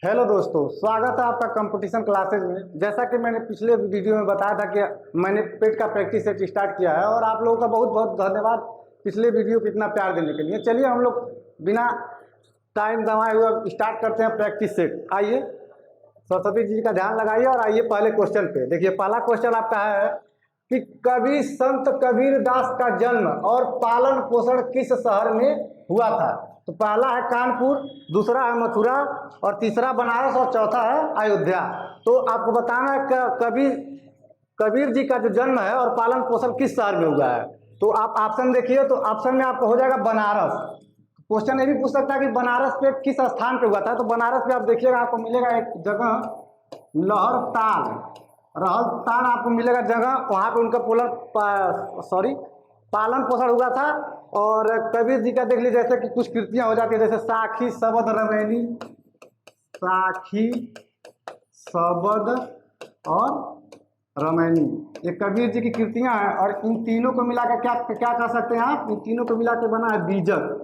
Hello दोस्तों, स्वागत है आपका कंपटीशन क्लासेज में। जैसा कि मैंने पिछले वीडियो में बताया था कि मैंने पेट का प्रैक्टिस सेट स्टार्ट किया है और आप लोगों का बहुत बहुत धन्यवाद पिछले वीडियो को इतना प्यार देने के लिए। चलिए हम लोग बिना टाइम गंवाए हुए स्टार्ट करते हैं प्रैक्टिस सेट। आइए, सरस्वती जी का ध्यान लगाइए और आइए पहले क्वेश्चन पे। देखिए, पहला क्वेश्चन आपका है कि कवि संत कबीर दास का जन्म और पालन पोषण किस शहर में हुआ था। तो पहला है कानपुर, दूसरा है मथुरा और तीसरा बनारस और चौथा है अयोध्या। तो आपको बताना है कबीर जी का जो जन्म है और पालन पोषण किस शहर में हुआ है। तो आप ऑप्शन देखिए, तो ऑप्शन में आपको हो जाएगा बनारस। क्वेश्चन ये भी पूछ सकता है कि बनारस पे किस स्थान पे हुआ था। तो बनारस पे आप देखिएगा, आपको मिलेगा एक जगह लहरताल, रहलताल आपको मिलेगा जगह, वहाँ पे उनका पालन पोषण हुआ था। और कबीर जी का देख लीजिए, जैसे कि कुछ कृतियाँ हो जाती है, जैसे साखी शबद रमैनी, साखी शबद और रमैनी, ये कबीर जी की कृतियाँ हैं। और इन तीनों को मिलाकर क्या क्या कर सकते हैं आप, इन तीनों को मिलाकर बना है बीजक।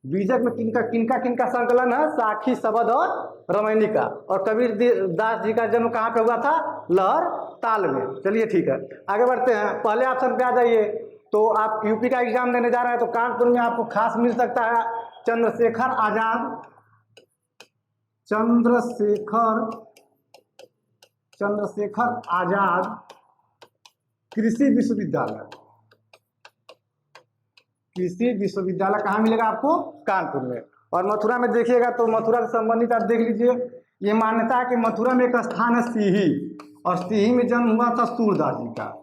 बीजक में किनका किनका किनका संकलन है, साखी शबद और रमैनी का। और कबीर दास जी का जन्म कहाँ पे हुआ था, लहर ताल में। चलिए ठीक है, आगे बढ़ते हैं। पहले ऑप्शन पे आ जाइए। तो आप यूपी का एग्जाम देने जा रहे हैं तो कानपुर में आपको खास मिल सकता है चंद्रशेखर आजाद, चंद्रशेखर आजाद कृषि विश्वविद्यालय। कृषि विश्वविद्यालय कहाँ मिलेगा आपको, कानपुर में। और मथुरा में देखिएगा तो मथुरा से संबंधित आप देख लीजिए, ये मान्यता है कि मथुरा में एक स्थान है सीही, और सीही में जन्म हुआ था सूरदास जी का।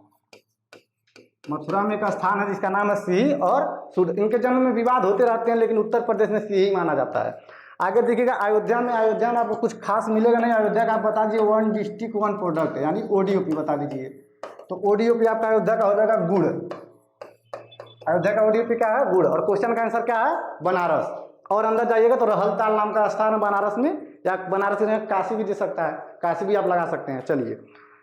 मथुरा में एक स्थान है जिसका नाम है सीही, और इनके जन्म में विवाद होते रहते हैं, लेकिन उत्तर प्रदेश में सीही माना जाता है। आगे देखिएगा अयोध्या में आपको कुछ खास मिलेगा नहीं। अयोध्या का आप बता दीजिए वन डिस्ट्रिक्ट वन प्रोडक्ट, यानी ओडीओपी बता दीजिए। तो ओडीओपी आपका अयोध्या का हो जाएगा गुड़। अयोध्या का ओडीओपी क्या है, गुड़। और क्वेश्चन का आंसर क्या है, बनारस। और अंदर जाइएगा तो रहलताल नाम का स्थान है बनारस में, या बनारस में काशी भी दे सकता है, काशी भी आप लगा सकते हैं। चलिए,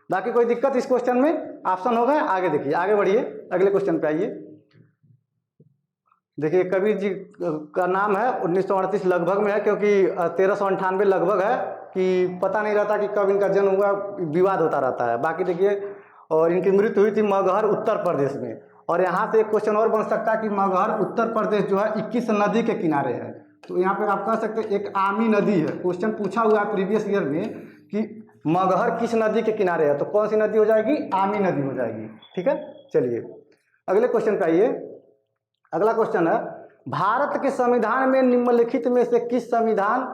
बाकी कोई दिक्कत इस क्वेश्चन में, ऑप्शन हो गए। आगे देखिए, आगे बढ़िए, अगले क्वेश्चन पे आइए। देखिए, कबीर जी का नाम है 1938 लगभग में है, क्योंकि 1398 लगभग है, कि पता नहीं रहता कि कब इनका जन्म हुआ, विवाद होता रहता है। बाकी देखिए, और इनकी मृत्यु हुई थी मगहर उत्तर प्रदेश में। और यहाँ से एक क्वेश्चन और बन सकता है कि मगहर उत्तर प्रदेश जो है 21 नदी के किनारे है। तो यहाँ पे आप कह सकते हैं एक आमी नदी है। क्वेश्चन पूछा हुआ है प्रीवियस ईयर में कि मगहर किस नदी के किनारे है, तो कौन सी नदी हो जाएगी, आमी नदी हो जाएगी। ठीक है, चलिए अगले क्वेश्चन पे आइए। अगला क्वेश्चन है, भारत के संविधान में निम्नलिखित में से किस संविधान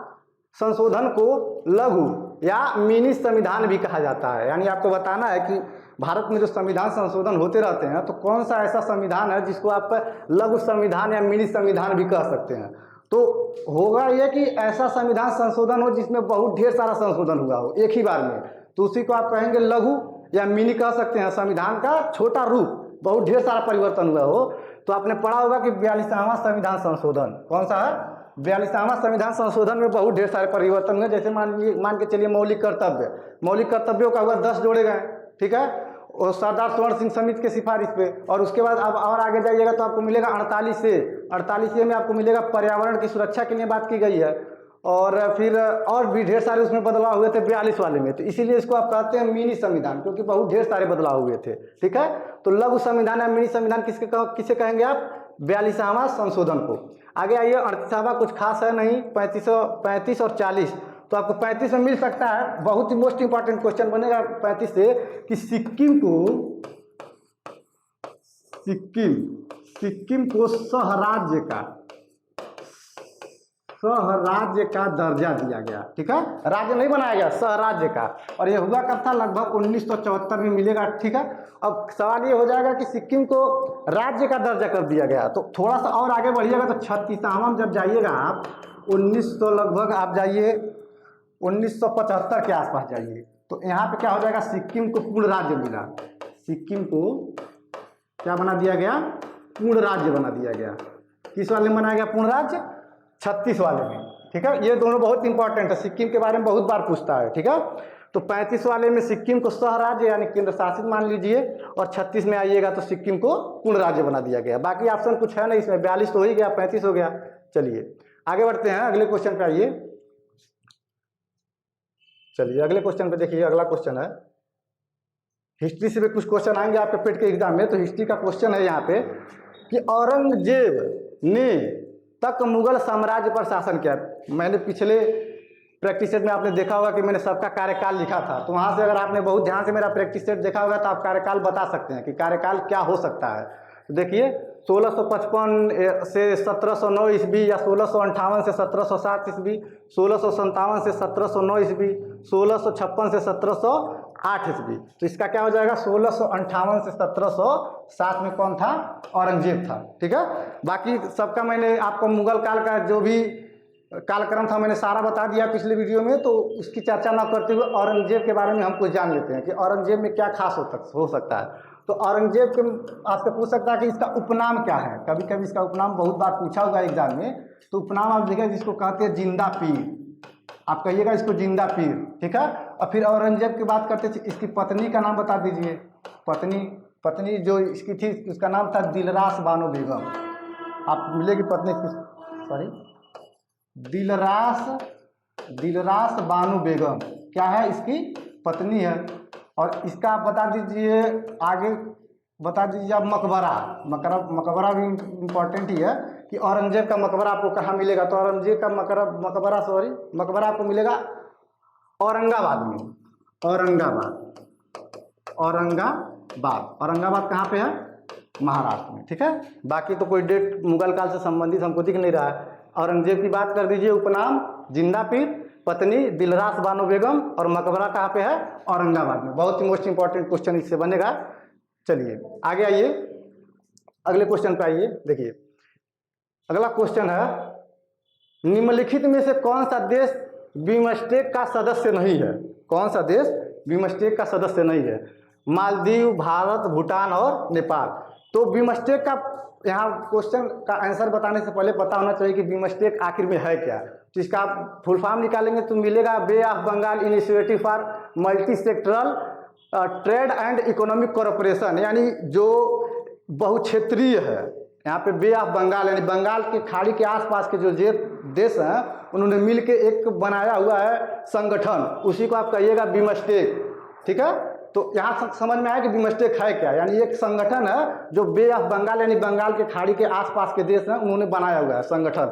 संशोधन को लघु या मिनी संविधान भी कहा जाता है। यानी आपको बताना है कि भारत में जो संविधान संशोधन होते रहते हैं, तो कौन सा ऐसा संविधान है जिसको आप लघु संविधान या मिनी संविधान भी कह सकते हैं। तो होगा यह कि ऐसा संविधान संशोधन हो जिसमें बहुत ढेर सारा संशोधन हुआ हो एक ही बार में, तो उसी को आप कहेंगे लघु या मिनी कह सकते हैं। संविधान का छोटा रूप, बहुत ढेर सारा परिवर्तन हुआ हो। तो आपने पढ़ा होगा कि 42वां संविधान संशोधन कौन सा है, 42वां संविधान संशोधन में बहुत ढेर सारे परिवर्तन हुए। जैसे मान के चलिए मौलिक कर्तव्यों का हुआ 10 जोड़े गए। ठीक है, और सरदार स्वर्ण सिंह समिति के सिफारिश पे। और उसके बाद अब और आगे जाइएगा तो आपको मिलेगा 48A में आपको मिलेगा पर्यावरण की सुरक्षा के लिए बात की गई है। और फिर और भी ढेर सारे उसमें बदलाव हुए थे 42 वाले में। तो इसीलिए इसको आप कहते हैं मिनी संविधान, क्योंकि बहुत ढेर सारे बदलाव हुए थे। ठीक है, तो लघु संविधान या मिनी संविधान किसे कहेंगे आप, 42वां संशोधन को। आगे आइए, 38वां कुछ खास है नहीं, 35 और 40। तो आपको 35 में मिल सकता है, बहुत ही मोस्ट इंपॉर्टेंट क्वेश्चन बनेगा 35 से, कि सिक्किम को सहराज्य का दर्जा दिया गया। ठीक है, राज्य नहीं बनाया गया, सहराज्य का। और ये हुआ कब था, लगभग 1974 में मिलेगा। ठीक है, अब सवाल ये हो जाएगा कि सिक्किम को राज्य का दर्जा कर दिया गया। तो थोड़ा सा और आगे बढ़िएगा तो 36वां जब जाइएगा आप, 1900 लगभग आप जाइए 1975 के आसपास जाइए, तो यहाँ पे क्या हो जाएगा, सिक्किम को पूर्ण राज्य मिला। सिक्किम को क्या बना दिया गया, पूर्ण राज्य बना दिया गया। किस वाले में बनाया गया पूर्ण राज्य, 36 वाले में। ठीक है, ये दोनों बहुत इंपॉर्टेंट है, सिक्किम के बारे में बहुत बार पूछता है। ठीक है, तो 35 वाले में सिक्किम को सहराज्य यानी केंद्र शासित मान लीजिए, और 36 में आइएगा तो सिक्किम को पूर्ण राज्य बना दिया गया। बाकी ऑप्शन कुछ है नहीं इसमें, 42 तो हो ही गया, 35 हो गया। चलिए आगे बढ़ते हैं, अगले क्वेश्चन पे आइए। चलिए अगले क्वेश्चन पे देखिए। अगला क्वेश्चन है हिस्ट्री से भी कुछ क्वेश्चन आएंगे आपके पेट के एग्जाम में। तो हिस्ट्री का क्वेश्चन है यहाँ पे कि औरंगजेब ने तक मुगल साम्राज्य पर शासन किया। मैंने पिछले प्रैक्टिस सेट में आपने देखा होगा कि मैंने सबका कार्यकाल लिखा था, तो वहाँ से अगर आपने बहुत ध्यान से मेरा प्रैक्टिस सेट देखा होगा तो आप कार्यकाल बता सकते हैं कि कार्यकाल क्या हो सकता है। तो देखिए 1655 से 1709 ईस्वी, या 1658 से 1707 ईस्वी, 1657 से 1709 ईस्वी, 1656 से 1708 ईस्वी। तो इसका क्या हो जाएगा 1658 से 1707 में कौन था? औरंगजेब था। ठीक है, बाकी सबका मैंने आपको मुगल काल का जो भी कालक्रम था मैंने सारा बता दिया पिछले वीडियो में, तो उसकी चर्चा ना करते हुए औरंगजेब के बारे में हम कुछ जान लेते हैं कि औरंगजेब में क्या खास हो सकता है। तो औरंगजेब के आपसे पूछ सकता है कि इसका उपनाम क्या है। कभी कभी इसका उपनाम बहुत बार पूछा होगा एग्जाम में। तो उपनाम आप देखिए जिसको कहते हैं जिंदा पीर, आप कहिएगा इसको जिंदा पीर। ठीक है, और फिर औरंगजेब की बात करते थे, इसकी पत्नी का नाम बता दीजिए। पत्नी जो इसकी थी उसका नाम था दिलरास बानो बेगम। आप मिलेगी पत्नी, सॉरी दिलरास बानो बेगम क्या है? इसकी पत्नी है। और इसका आप बता दीजिए, आगे बता दीजिए आप मकबरा भी इम्पोर्टेंट ही है कि औरंगजेब का मकबरा आपको कहाँ मिलेगा। तो औरंगजेब का मकबरा आपको मिलेगा औरंगाबाद में। औरंगाबाद कहाँ पे है? महाराष्ट्र में। ठीक है, बाकी तो कोई डेट मुगल काल से संबंधित हमको दिख नहीं रहा है। औरंगजेब की बात कर दीजिए, उपनाम जिंदा पीर, पत्नी दिलरास बानो बेगम, और मकबरा कहाँ पे है? औरंगाबाद में। बहुत ही मोस्ट इंपॉर्टेंट क्वेश्चन इससे बनेगा। चलिए आगे आइए, अगले क्वेश्चन पे आइए। देखिए अगला क्वेश्चन है निम्नलिखित में से कौन सा देश बिमस्टेक का सदस्य नहीं है? कौन सा देश बिमस्टेक का सदस्य नहीं है? मालदीव, भारत, भूटान और नेपाल। तो बिमस्टेक का यहाँ क्वेश्चन का आंसर बताने से पहले पता होना चाहिए कि बिमस्टेक आखिर में है क्या। तो इसका आप फुल फॉर्म निकालेंगे तो मिलेगा bay of Bengal initiative for multi sectoral trade and economic corporation, यानी जो बहुक्षेत्रीय है। यहाँ पे बे ऑफ बंगाल यानी बंगाल के खाड़ी के आसपास के जो देश हैं उन्होंने मिलके एक बनाया हुआ है संगठन, उसी को आप कहिएगा बिमस्टेक। ठीक है, तो यहाँ समझ में आया कि बिमस्टेक है क्या। यानी एक संगठन है जो बे ऑफ बंगाल यानी बंगाल के खाड़ी के आसपास के देश हैं उन्होंने बनाया हुआ है संगठन।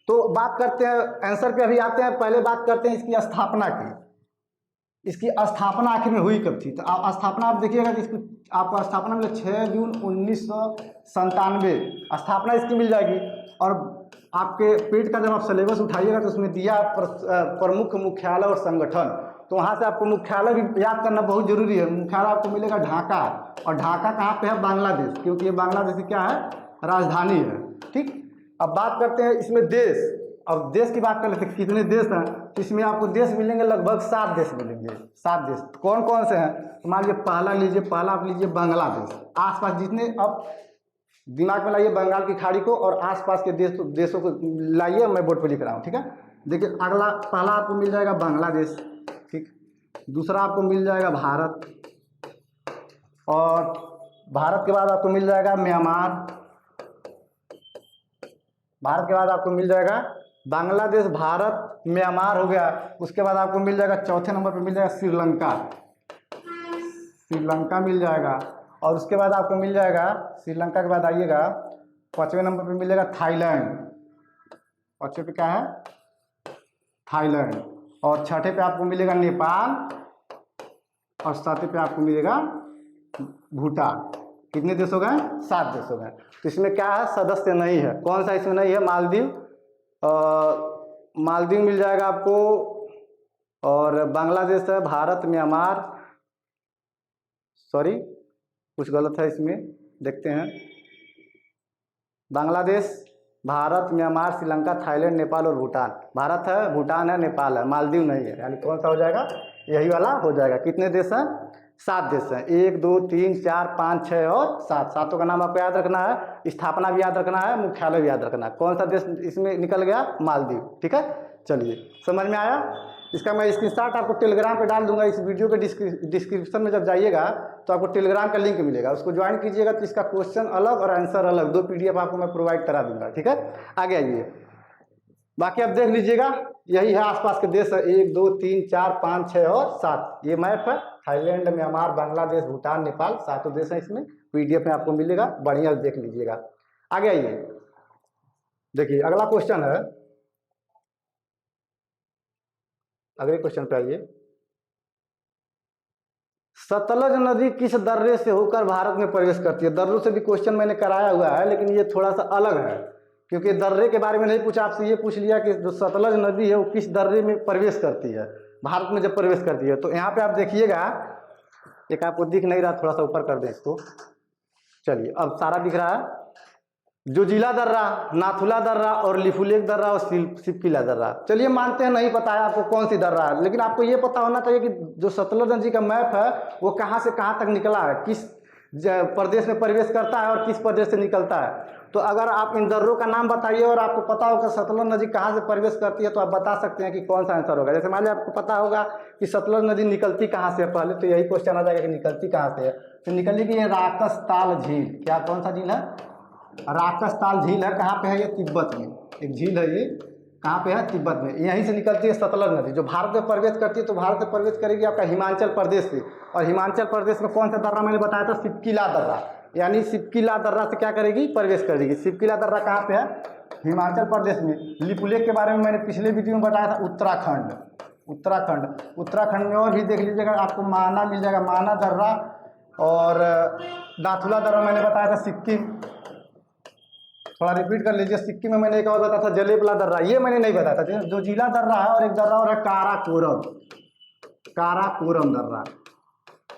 तो बात करते हैं आंसर पे, अभी आते हैं। पहले बात करते हैं इसकी स्थापना की। इसकी स्थापना आखिर में हुई कब थी? तो स्थापना आप देखिएगा कि इसकी आपको स्थापना मिले 6 जून 1997 स्थापना इसकी मिल जाएगी। और आपके पेट का जब आप सिलेबस उठाइएगा तो उसमें दिया प्रमुख मुख्यालय और संगठन। तो वहाँ से आपको मुख्यालय भी याद करना बहुत जरूरी है। मुख्यालय आपको मिलेगा ढाका, और ढाका कहाँ पे है? बांग्लादेश, क्योंकि ये बांग्लादेश की क्या है? राजधानी है। ठीक, अब बात करते हैं इसमें देश। अब देश की बात कर लेते हैं कितने देश हैं। तो इसमें आपको देश मिलेंगे लगभग 7 देश मिलेंगे। 7 देश कौन कौन से हैं? तो मान लीजिए पहला आप लीजिए बांग्लादेश। आसपास जितने, अब दिमाग में लाइए बंगाल की खाड़ी को और आसपास के देशों को लाइए, मैं बोर्ड पर लिख रहा हूँ। ठीक है, देखिए अगला पहला आपको मिल जाएगा बांग्लादेश। ठीक, दूसरा आपको मिल जाएगा भारत, और भारत के बाद आपको मिल जाएगा म्यांमार। भारत के बाद आपको मिल जाएगा बांग्लादेश, भारत, म्यांमार हो गया। उसके बाद आपको मिल जाएगा चौथे नंबर पे मिल जाएगा श्रीलंका मिल जाएगा। और उसके बाद आपको मिल जाएगा, श्रीलंका के बाद आइएगा 5वें नंबर पे मिलेगा थाईलैंड। 5वें पे क्या है? थाईलैंड। और 6ठे पे आपको मिलेगा नेपाल, और 7वें पे आपको मिलेगा भूटान। कितने देश हो गए? 7 देश हो गए। तो इसमें क्या है? सदस्य नहीं है। कौन सा इसमें नहीं है? मालदीव मिल जाएगा आपको, और बांग्लादेश है, भारत, म्यांमार, सॉरी कुछ गलत है इसमें, देखते हैं। बांग्लादेश, भारत, म्यांमार, श्रीलंका, थाईलैंड, नेपाल और भूटान। भारत है, भूटान है, नेपाल है, मालदीव नहीं है। यानी कौन सा हो जाएगा? यही वाला हो जाएगा। कितने देश हैं? 7 देश हैं। 1 2 3 4 5 6 और 7। सातों का नाम आपको याद रखना है, स्थापना भी याद रखना है, मुख्यालय भी याद रखना है। कौन सा देश इसमें निकल गया? मालदीव। ठीक है, चलिए समझ में आया। इसका मैं स्क्रीनशॉट आपको टेलीग्राम पे डाल दूंगा। इस वीडियो के डिस्क्रिप्शन में जब जाइएगा तो आपको टेलीग्राम का लिंक मिलेगा, उसको ज्वाइन कीजिएगा। तो इसका क्वेश्चन अलग और आंसर अलग 2 PDF आपको मैं प्रोवाइड करा दूंगा। ठीक है, आगे आइए। बाकी आप देख लीजिएगा, यही है आसपास के देश, 1 2 3 4 5 6 और 7, ये मैप है। थाईलैंड, म्यांमार, बांग्लादेश, भूटान, नेपाल, 7 देश हैं इसमें। पीडीएफ में आपको मिलेगा, बढ़िया देख लीजिएगा। आगे आइए, देखिए अगला क्वेश्चन है, अगले क्वेश्चन पे आइए। सतलज नदी किस दर्रे से होकर भारत में प्रवेश करती है? दर्रों से भी क्वेश्चन मैंने कराया हुआ है, लेकिन ये थोड़ा सा अलग है, क्योंकि दर्रे के बारे में नहीं पूछा, आपसे ये पूछ लिया कि जो सतलज नदी है वो किस दर्रे में प्रवेश करती है, भारत में जब प्रवेश करती है। तो यहाँ पे आप देखिएगा, एक आपको दिख नहीं रहा, थोड़ा सा ऊपर कर दें इसको, चलिए अब सारा दिख रहा है। जोजिला दर्रा, नाथुला दर्रा और लिपुलेख दर्रा और सिपकिला दर्रा। चलिए मानते हैं नहीं पता है आपको कौन सी दर्रा है, लेकिन आपको ये पता होना चाहिए कि जो सतलज नदी का मैप है वो कहाँ से कहाँ तक निकला है, किस प्रदेश में प्रवेश करता है और किस प्रदेश से निकलता है। तो अगर आप इन दर्रों का नाम बताइए और आपको पता होगा सतलज नदी कहाँ से प्रवेश करती है, तो आप बता सकते हैं कि कौन सा आंसर होगा। जैसे मान लीजिए आपको पता होगा कि सतलज नदी निकलती कहाँ से है, पहले तो यही क्वेश्चन आ जाएगा कि निकलती कहाँ से है। तो निकलेगी ये राकसताल झील। क्या, कौन सा झील है? राकसताल झील है। कहाँ पे है ये? तिब्बत में एक झील है ये। कहाँ पे है? तिब्बत में। यहीं से निकलती है सतलज नदी। जो भारत में प्रवेश करती है तो भारत में प्रवेश करेगी आपका हिमाचल प्रदेश से, और हिमाचल प्रदेश में कौन सा दर्रा मैंने बताया था? सिपकिला दर्रा। यानी सिपकिला दर्रा से क्या करेगी? प्रवेश करेगी। सिपकिला दर्रा कहाँ पे है? हिमाचल प्रदेश में। लिपुलेख के बारे में मैंने पिछले वीडियो में बताया था, उत्तराखंड। उत्तराखंड में और भी देख लीजिएगा, आपको माना मिल जाएगा, माना दर्रा। और नाथुला दर्रा मैंने बताया था सिक्किम। थोड़ा रिपीट कर लीजिए, सिक्किम में मैंने एक और बताया था जलेबला दर्रा, ये मैंने नहीं बताया था। जो जिला दर्रा है, और एक दर्रा और है काराकोरम दर्रा।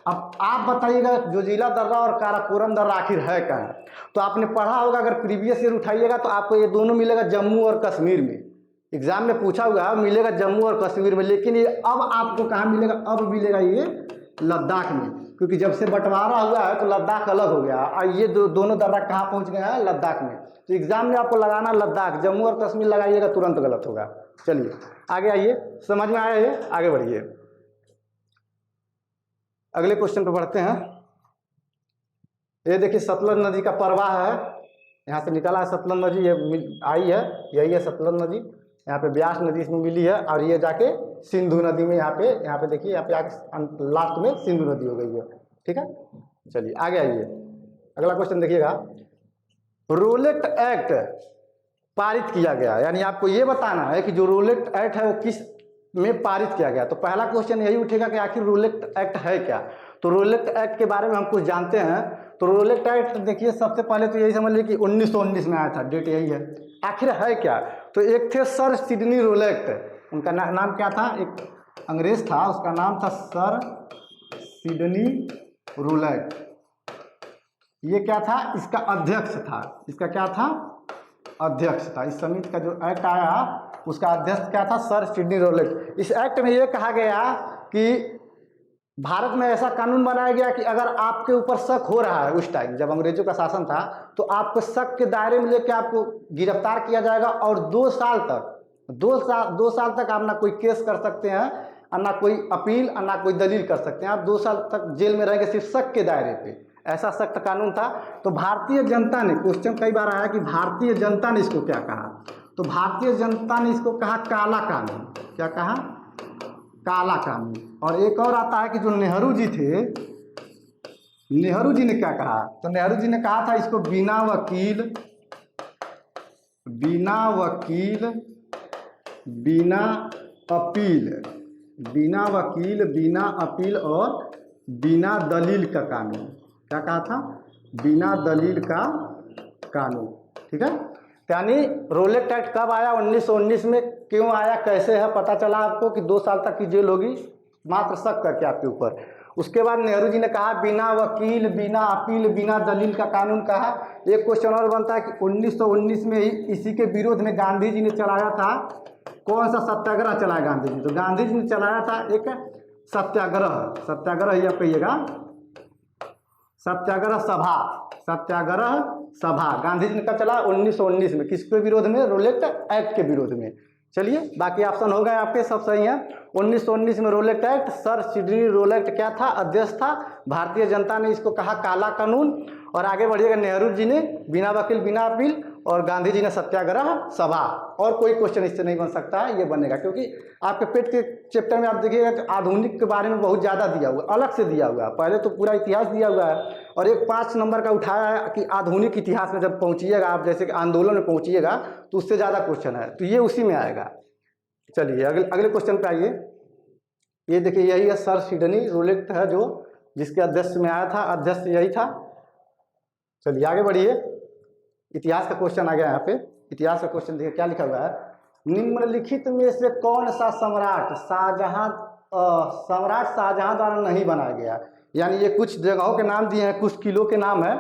अब आप बताइएगा जो जिला दर्रा और काराकोरम दर्रा आखिर है कहाँ? तो आपने पढ़ा होगा, अगर प्रीवियस ईयर उठाइएगा तो आपको ये दोनों मिलेगा जम्मू और कश्मीर में। एग्जाम में पूछा हुआ है, मिलेगा जम्मू और कश्मीर में। लेकिन ये अब आपको कहाँ मिलेगा? अब मिलेगा ये लद्दाख में, क्योंकि जब से बंटवारा हुआ है तो लद्दाख अलग हो गया, और ये दोनों दर्रा कहाँ पहुँच गए हैं? लद्दाख में। तो एग्जाम में आपको लगाना लद्दाख, जम्मू और कश्मीर लगाइएगा तुरंत गलत होगा। चलिए आगे आइए, समझ में आया ये? आगे बढ़िए, अगले क्वेश्चन पर बढ़ते हैं। ये देखिए सतलज नदी का प्रवाह है, यहाँ से निकला है सतलज नदी, ये आई है, यही है सतलज नदी। यहाँ पे ब्यास नदी इसमें मिली है, और ये जाके सिंधु नदी में यहाँ पे देखिए, यहाँ पे आके लास्ट में सिंधु नदी हो गई है। ठीक है, चलिए आगे आइए, अगला क्वेश्चन देखिएगा। रोलेट एक्ट पारित किया गया, यानी आपको ये बताना है कि जो रोलेट एक्ट है वो किस में पारित किया गया। तो पहला क्वेश्चन यही उठेगा कि आखिर रोलेट एक्ट है क्या। तो रोलेट एक्ट के बारे में हम कुछ जानते हैं। तो रोलेट एक्ट देखिए, सबसे पहले तो यही समझ लीजिए कि 1919 में आया था, डेट यही है। आखिर है क्या? तो एक थे सर सिडनी रोलेट, उनका नाम क्या था? एक अंग्रेज था, उसका नाम था सर सिडनी रोलेट। ये क्या था? इसका अध्यक्ष था। इसका क्या था? अध्यक्ष था। इस समिति का जो एक्ट आया उसका अध्यक्ष क्या था? Sir Sidney Rowlatt. इस एक्ट में ये कहा गया कि भारत में ऐसा कानून बनाया गया कि अगर आपके ऊपर शक हो रहा है, उस टाइम जब अंग्रेजों का शासन था, तो आपको शक के दायरे में लेकर आपको गिरफ्तार किया जाएगा, और 2 साल तक आप ना कोई केस कर सकते हैं, और ना कोई अपील, और ना कोई दलील कर सकते हैं। आप 2 साल तक जेल में रहेंगे सिर्फ शक के दायरे पे। ऐसा सख्त कानून था। तो भारतीय जनता ने, क्वेश्चन कई बार आया कि भारतीय जनता ने इसको क्या कहा, तो भारतीय जनता ने इसको कहा काला कानून। क्या कहा? काला कानून। और एक और आता है कि जो नेहरू जी थे, नेहरू जी ने क्या कहा? तो नेहरू जी ने कहा था इसको बिना वकील, बिना अपील और बिना दलील का कानून। क्या कहा था? बिना दलील का कानून। ठीक है, यानी रोलेट एक्ट कब आया? 1919 में। क्यों आया, कैसे है? पता चला आपको कि 2 साल तक की जेल होगी मात्र शक करके आपके ऊपर। उसके बाद नेहरू जी ने कहा बिना वकील, बिना अपील, बिना दलील का कानून कहा। एक क्वेश्चन और बनता है कि 1919 में ही इसी के विरोध में गांधी जी ने चलाया था, कौन सा सत्याग्रह चलाया गांधी जी? तो गांधी जी ने चलाया था एक सत्याग्रह, ही आप कहिएगा, सत्याग्रह सभा। गांधी जी ने कब चला? 1919 में। किसके विरोध में? रोलेट एक्ट के विरोध में। चलिए बाकी ऑप्शन हो गए आपके, सब सही हैं। 1919 में Rowlatt act, sir Sidney Rowlatt क्या था? अध्यक्ष था। भारतीय जनता ने इसको कहा काला कानून। और आगे बढ़िएगा, नेहरू जी ने बिना वकील, बिना अपील, और गांधी जी ने सत्याग्रह सभा। और कोई क्वेश्चन इससे नहीं बन सकता है, ये बनेगा, क्योंकि आपके पेट के चैप्टर में आप देखिएगा कि आधुनिक के बारे में बहुत ज़्यादा दिया हुआ, अलग से दिया हुआ है। पहले तो पूरा इतिहास दिया हुआ है और एक 5 नंबर का उठाया है कि आधुनिक इतिहास में जब पहुँचिएगा आप, जैसे कि आंदोलन में पहुँचिएगा तो उससे ज़्यादा क्वेश्चन है, तो ये उसी में आएगा। चलिए अगले क्वेश्चन पे आइए। ये देखिए यही है सर सिडनी रुलेट है, जो जिसके अध्यक्ष में आया था, अध्यक्ष यही था। चलिए आगे बढ़िए। इतिहास का क्वेश्चन आ गया यहाँ पे। इतिहास का क्वेश्चन देखिए क्या लिखा हुआ है, निम्नलिखित में से कौन सा सम्राट शाहजहां द्वारा नहीं बनाया गया। यानी ये कुछ जगहों के नाम दिए हैं, कुछ किलों के नाम है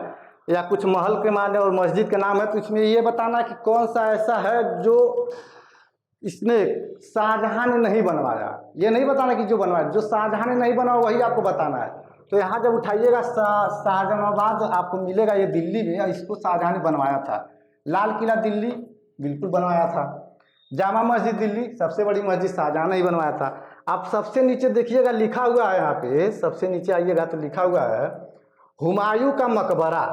या कुछ महल के नाम है और मस्जिद के नाम है, तो इसमें ये बताना कि कौन सा ऐसा है जो इसने शाहजहां ने नहीं बनवाया। ये नहीं बताना कि जो बनवाया, जो शाहजहां ने नहीं बनवाया वही आपको बताना है। तो यहाँ जब उठाइएगा शाहजहानाबाद आपको मिलेगा, ये दिल्ली में, इसको शाहजहां ने बनवाया था। लाल किला दिल्ली बिल्कुल बनवाया था। जामा मस्जिद दिल्ली, सबसे बड़ी मस्जिद शाहजहां ने ही बनवाया था। आप सबसे नीचे देखिएगा लिखा हुआ है, यहाँ पे सबसे नीचे आइएगा तो लिखा हुआ है हुमायूं का मकबरा।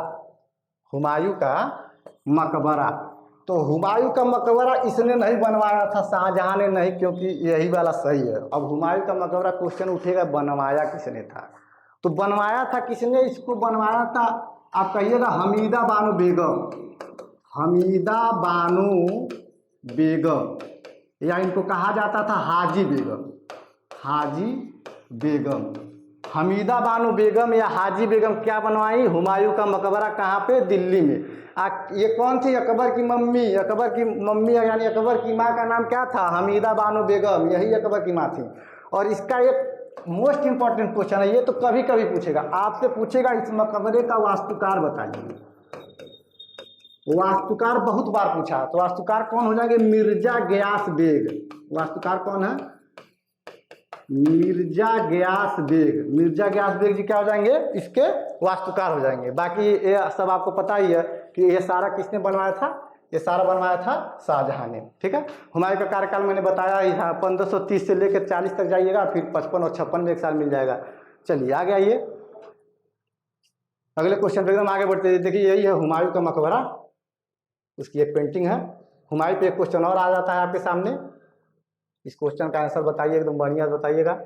हुमायूं का मकबरा, तो हुमायूं का मकबरा इसने नहीं बनवाया था, शाहजहां ने नहीं, क्योंकि यही वाला सही है। अब हुमायूं का मकबरा क्वेश्चन उठेगा बनवाया किसने था, तो बनवाया था किसने, इसको बनवाया था आप कहिएगा हमीदा बानो बेगम। हमीदा बानो बेगम, या इनको कहा जाता था हाजी बेगम। हाजी बेगम, हमीदा बानो बेगम या हाजी बेगम क्या बनवाई, हुमायूं का मकबरा। कहाँ पे, दिल्ली में। ये कौन थी, अकबर की मम्मी। अकबर की मम्मी यानी अकबर की माँ का नाम क्या था, हमीदा बानो बेगम, यही अकबर की माँ थी। और इसका एक मोस्ट इंपॉर्टेंट क्वेश्चन है, ये तो कभी कभी पूछेगा, आपसे पूछेगा इस मकबरे का वास्तुकार बताइए। वास्तुकार बहुत बार पूछा, तो वास्तुकार कौन हो जाएंगे, मिर्जा गयास बेग। वास्तुकार कौन है, मिर्जा गयास बेग। मिर्जा गयास बेग जी क्या हो जाएंगे, इसके वास्तुकार हो जाएंगे। बाकी ये सब आपको पता ही है कि ये सारा किसने बनवाया था, ये सारा बनवाया था शाहजहां ने। ठीक है, हुमायूं का कार्यकाल मैंने बताया ही था, 1530 से लेकर 40 तक जाइएगा, फिर 55 और 56 में एक साल मिल जाएगा। चलिए आगे आइए, अगले क्वेश्चन पे एकदम आगे बढ़ते हैं। देखिए यही है हुमायूं का मकबरा, उसकी एक पेंटिंग है। हुमायूं पे एक क्वेश्चन और आ जाता है आपके सामने, इस क्वेश्चन का आंसर बताइए, एकदम बढ़िया बताइएगा।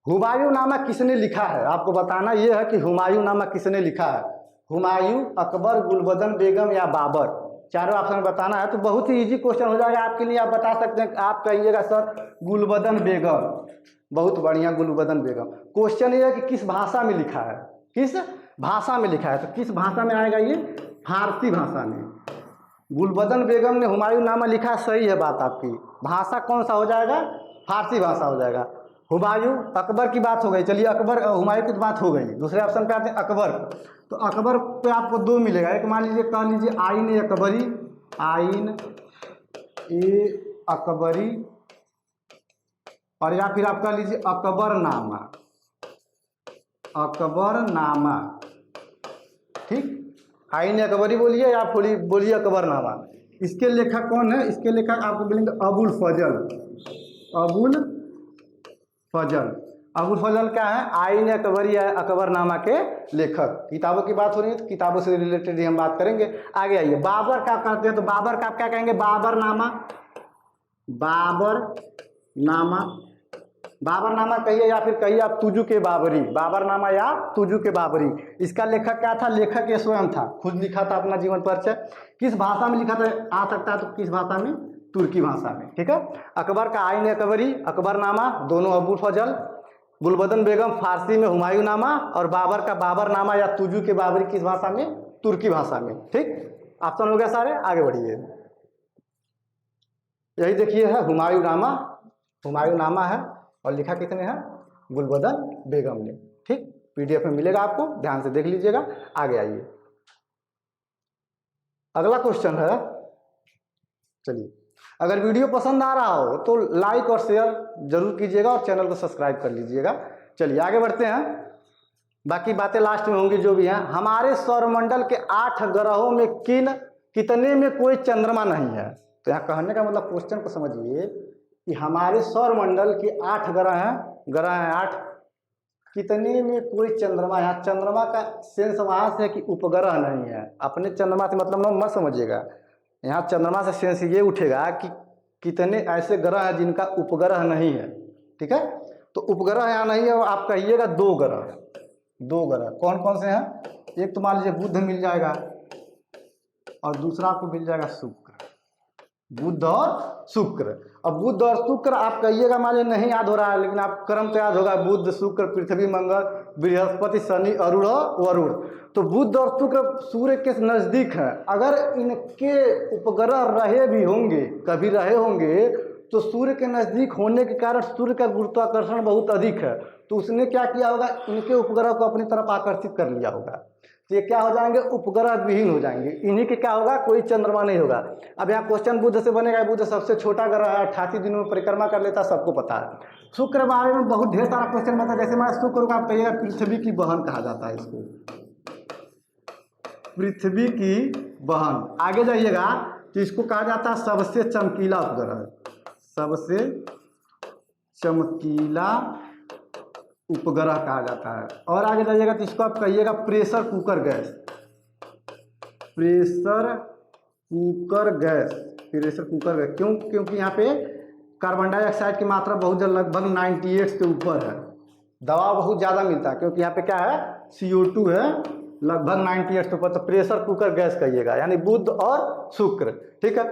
हुमायूंनामा किसने लिखा है, आपको बताना यह है कि हुमायूंनामा किसने लिखा है। हुमायूं, अकबर, गुलबदन बेगम या बाबर, चारों ऑप्शन बताना है। तो बहुत ही इजी क्वेश्चन हो जाएगा आपके लिए। आप बता सकते हैं, आप कहिएगा सर गुलबदन बेगम, बहुत बढ़िया, गुलबदन बेगम। क्वेश्चन ये है कि किस भाषा में लिखा है, किस भाषा में लिखा है, तो किस भाषा में आएगा ये, फारसी भाषा में। गुलबदन बेगम ने हुमायूंनामा लिखा, सही है बात आपकी। भाषा कौन सा हो जाएगा, फारसी भाषा हो जाएगा। हुमायूं, अकबर की बात हो गई, चलिए अकबर हुमायूं की बात हो गई। दूसरे ऑप्शन पे आते हैं अकबर, तो अकबर पे आपको 2 मिलेगा। एक मान लीजिए, कह लीजिए आइन ए अकबरी, आइन ए अकबरी, और या फिर आप कह लीजिए अकबरनामा, अकबरनामा। ठीक, आइन अकबरी बोलिए या बोलिए अकबरनामा। इसके लेखक कौन है, इसके लेखक आपको बोलेंगे अबुल फजल। अबुल फजल, अबुल फजल क्या है, आइन अकबरी या अकबरनामा के लेखक। किताबों की बात हो रही है तो किताबों से रिलेटेड ही हम बात करेंगे। आगे आइए, बाबर का कहते हैं, तो बाबर का आप क्या कहेंगे, बाबरनामा। बाबरनामा, बाबरनामा कहिए या फिर कहिए आप तुजु के बाबरी। बाबरनामा या तुजु के बाबरी। इसका लेखक क्या था, लेखक ये स्वयं था, खुद लिखा था अपना जीवन परिचय। किस भाषा में लिखा था, आ सकता है तो किस भाषा में, तुर्की भाषा में। ठीक है, अकबर का आइन अकबरी, अकबरनामा, दोनों अबुल फजल। गुलबदन बेगम फारसी में हुमायूंनामा, और बाबर का बाबरनामा या तुजु के बाबरी किस भाषा में, तुर्की भाषा में। ठीक, ऑप्शन हो गया सारे, आगे बढ़िए। यही देखिए है हुमायूंनामा, हुमायूंनामा है और लिखा किसने है, गुलबदन बेगम ने। ठीक, पीडीएफ में मिलेगा आपको, ध्यान से देख लीजिएगा। आगे आइए, अगला क्वेश्चन है। चलिए, अगर वीडियो पसंद आ रहा हो तो लाइक और शेयर जरूर कीजिएगा और चैनल को सब्सक्राइब कर लीजिएगा। चलिए आगे बढ़ते हैं, बाकी बातें लास्ट में होंगी जो भी हैं। हमारे सौरमंडल के 8 ग्रहों में कितने में कोई चंद्रमा नहीं है। तो यहाँ कहने का मतलब, क्वेश्चन को समझिए कि हमारे सौरमंडल के 8 ग्रह हैं 8, कितने में कोई चंद्रमा। यहाँ चंद्रमा का सेंस वहां से है कि उपग्रह नहीं है, अपने चंद्रमा से मतलब मत समझिएगा। यहाँ चंद्रमा से सेंस ये उठेगा कि कितने ऐसे ग्रह हैं जिनका उपग्रह नहीं है। ठीक है, तो उपग्रह यहाँ नहीं है, आप कहिएगा 2 ग्रह है। 2 ग्रह कौन कौन से हैं? एक तो मान लीजिए बुध मिल जाएगा और दूसरा आपको मिल जाएगा शुक्र। बुध और शुक्र। अब बुध और शुक्र आप कहिएगा मान लीजिए नहीं याद हो रहा है, लेकिन आप क्रम तो याद होगा, बुध शुक्र पृथ्वी मंगल बृहस्पति शनि अरुण वरुण। तो बुध और शुक्र सूर्य के नज़दीक हैं। अगर इनके उपग्रह रहे भी होंगे, कभी रहे होंगे, तो सूर्य के नज़दीक होने के कारण सूर्य का गुरुत्वाकर्षण बहुत अधिक है, तो उसने क्या किया होगा, इनके उपग्रह को अपनी तरफ आकर्षित कर लिया होगा। तो ये क्या हो जाएंगे, उपग्रह विहीन हो जाएंगे। इन्हीं के क्या होगा, कोई चंद्रमा नहीं होगा। अब यहाँ क्वेश्चन बुध से बनेगा, बुध सबसे छोटा ग्रह है, 88 दिनों में परिक्रमा कर लेता, सबको पता है। शुक्र बारे में बहुत ढेर सारा क्वेश्चन बनता है। जैसे मैं शुक्र को आप कहिएगा पृथ्वी की बहन कहा जाता है, इसको पृथ्वी की बहन। आगे जाइएगा तो इसको कहा जाता है सबसे चमकीला उपग्रह, सबसे चमकीला उपग्रह कहा जाता है। और आगे जाइएगा तो इसको आप कहिएगा pressure cooker gas, pressure cooker gas, pressure cooker gas. क्यों? क्योंकि यहाँ पे कार्बन डाइऑक्साइड की मात्रा बहुत लगभग 98 से ऊपर है, दबाव बहुत ज़्यादा मिलता है, क्योंकि यहाँ पे क्या है, CO2 है लगभग 98 से ऊपर। तो प्रेशर कुकर गैस कहिएगा, यानी बुध और शुक्र। ठीक है,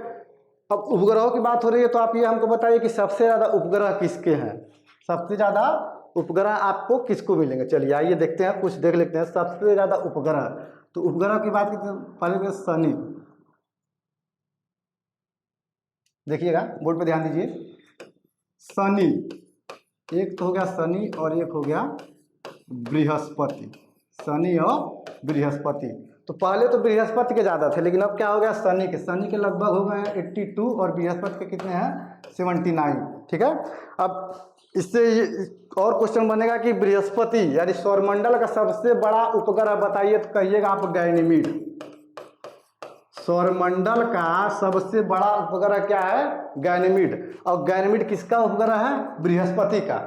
अब उपग्रहों की बात हो रही है, तो आप ये हमको बताइए कि सबसे ज़्यादा उपग्रह किसके हैं, सबसे ज़्यादा उपग्रह आपको किसको मिलेंगे। चलिए आइए देखते हैं, कुछ देख लेते हैं सबसे ज़्यादा उपग्रह। तो उपग्रह की बात की तो पहले शनि, देखिएगा बोर्ड पे ध्यान दीजिए, शनि एक तो हो गया शनि और एक हो गया बृहस्पति, शनि और बृहस्पति। तो पहले तो बृहस्पति के ज़्यादा थे, लेकिन अब क्या हो गया, शनि के। शनि के लगभग हो गए हैं 82 और बृहस्पति के कितने हैं, 79। ठीक है, अब इससे और क्वेश्चन बनेगा कि बृहस्पति यानी सौरमंडल का सबसे बड़ा उपग्रह बताइए, तो कहिएगा आप गैनीमीड। सौरमंडल का सबसे बड़ा उपग्रह क्या है, गैनीमीड। और गैनीमीड किसका उपग्रह है, बृहस्पति का।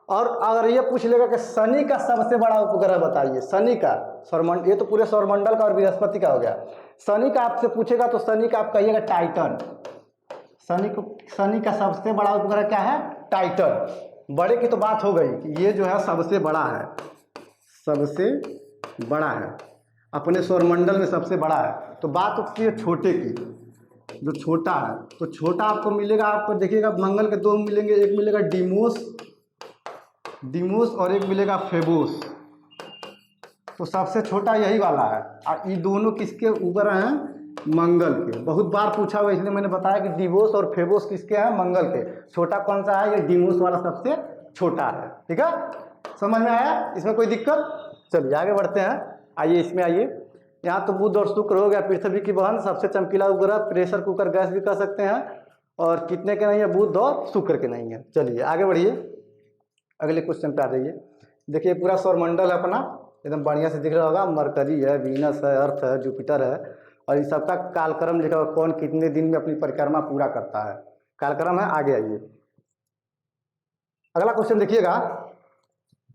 और अगर ये पूछ लेगा कि शनि का सबसे बड़ा उपग्रह बताइए, शनि का सौरमंडल, ये तो पूरे सौरमंडल का और बृहस्पति का हो गया। शनि का आपसे पूछेगा तो शनि का आप कहिएगा टाइटन। शनि का सबसे बड़ा उपग्रह क्या है, टाइटन। बड़े की तो बात हो गई कि ये जो है सबसे बड़ा है, सबसे बड़ा है, अपने सौरमंडल में सबसे बड़ा है। तो बात उठती है छोटे की, जो छोटा है, तो छोटा आपको मिलेगा, आपको देखिएगा मंगल के 2 मिलेंगे, एक मिलेगा डिमोस और एक मिलेगा फेबोस। तो सबसे छोटा यही वाला है, और ये दोनों किसके उपग्रह हैं, मंगल के। बहुत बार पूछा हुआ, इसलिए मैंने बताया कि डिमोस और फेबोस किसके हैं, मंगल के। छोटा कौन सा है, ये डिमोस वाला सबसे छोटा है। ठीक है, समझ में आया, इसमें कोई दिक्कत? चलिए आगे बढ़ते हैं, आइए इसमें आइए। यहाँ तो बुध और शुक्र हो गया, पृथ्वी की बहन, सबसे चमकीला उपग्रह, प्रेशर कुकर गैस भी कह सकते हैं। और कितने के नहीं है, बुध और शुक्र के नहीं है। चलिए आगे बढ़िए, अगले क्वेश्चन पे आ जाइए। देखिए पूरा सौरमंडल है अपना, एकदम बढ़िया से दिख रहा होगा, मरकरी है, वीनस है, अर्थ है, जुपिटर है, और इन सबका कालक्रम लिखा हुआ, कौन कितने दिन में अपनी परिक्रमा पूरा करता है, कालक्रम है। आगे आइए, अगला क्वेश्चन देखिएगा।